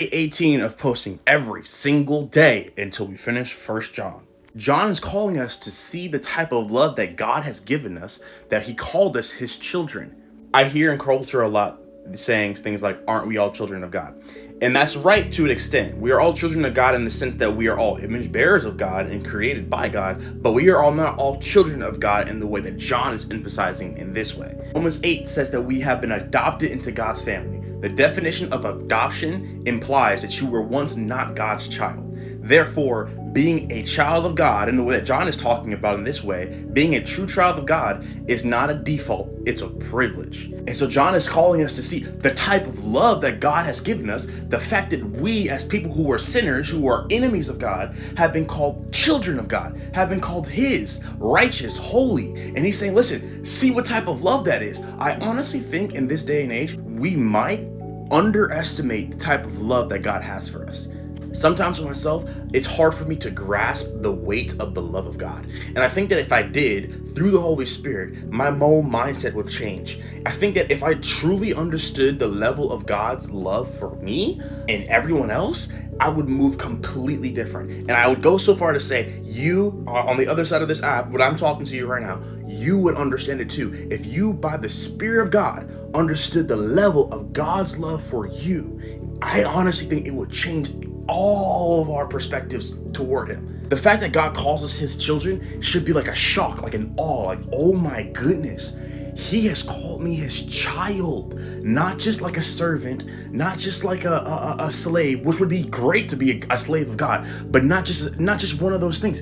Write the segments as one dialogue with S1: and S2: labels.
S1: 18 of posting every single day until we finish 1 John. John is calling us to see the type of love that God has given us, that he called us his children. I hear in culture a lot saying things like, aren't we all children of God? And that's right to an extent. We are all children of God in the sense that we are all image bearers of God and created by God, but we are all not all children of God in the way that John is emphasizing in this way. Romans 8 says that we have been adopted into God's family. The definition of adoption implies that you were once not God's child. Therefore, being a child of God, in the way that John is talking about in this way, being a true child of God is not a default, it's a privilege. And so John is calling us to see the type of love that God has given us, the fact that we as people who are sinners, who are enemies of God, have been called children of God, have been called his, righteous, holy. And he's saying, listen, see what type of love that is. I honestly think in this day and age, we might underestimate the type of love that God has for us. Sometimes for myself, it's hard for me to grasp the weight of the love of God. And I think that if I did, through the Holy Spirit, my whole mindset would change. I think that if I truly understood the level of God's love for me and everyone else, I would move completely different. And I would go so far to say, you on the other side of this app, when I'm talking to you right now, you would understand it too. If you, by the Spirit of God, understood the level of God's love for you, I honestly think it would change all of our perspectives toward him. The fact that God calls us his children should be like a shock, like an awe, like, oh my goodness, he has called me his child, not just like a servant, not just like a slave, which would be great to be a slave of God, but not just one of those things.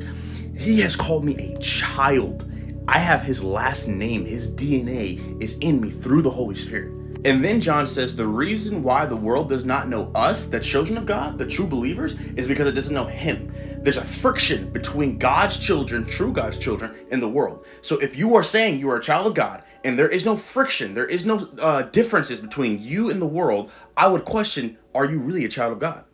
S1: He has called me a child. I have his last name, his DNA is in me through the Holy Spirit. And then John says the reason why the world does not know us, the children of God, the true believers, is because it doesn't know him. There's a friction between God's children, true God's children, and the world. So if you are saying you are a child of God and there is no friction, there is no differences between you and the world, I would question, are you really a child of God?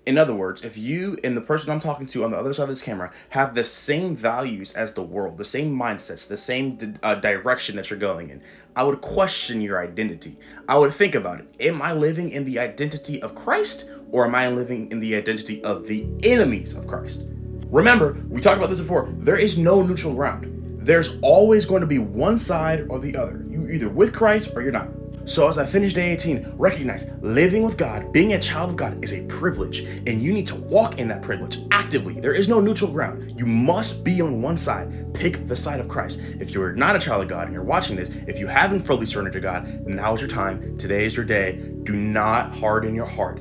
S1: In other words, if you and the person I'm talking to on the other side of this camera have the same values as the world, the same mindsets, the same direction that you're going in, I would question your identity. I would think about it. Am I living in the identity of Christ, or am I living in the identity of the enemies of Christ? Remember, we talked about this before. There is no neutral ground. There's always going to be one side or the other. You're either with Christ or you're not. So as I finish day 18, recognize living with God, being a child of God is a privilege, and you need to walk in that privilege actively. There is no neutral ground. You must be on one side. Pick the side of Christ. If you're not a child of God and you're watching this, if you haven't fully surrendered to God, now is your time. Today is your day. Do not harden your heart.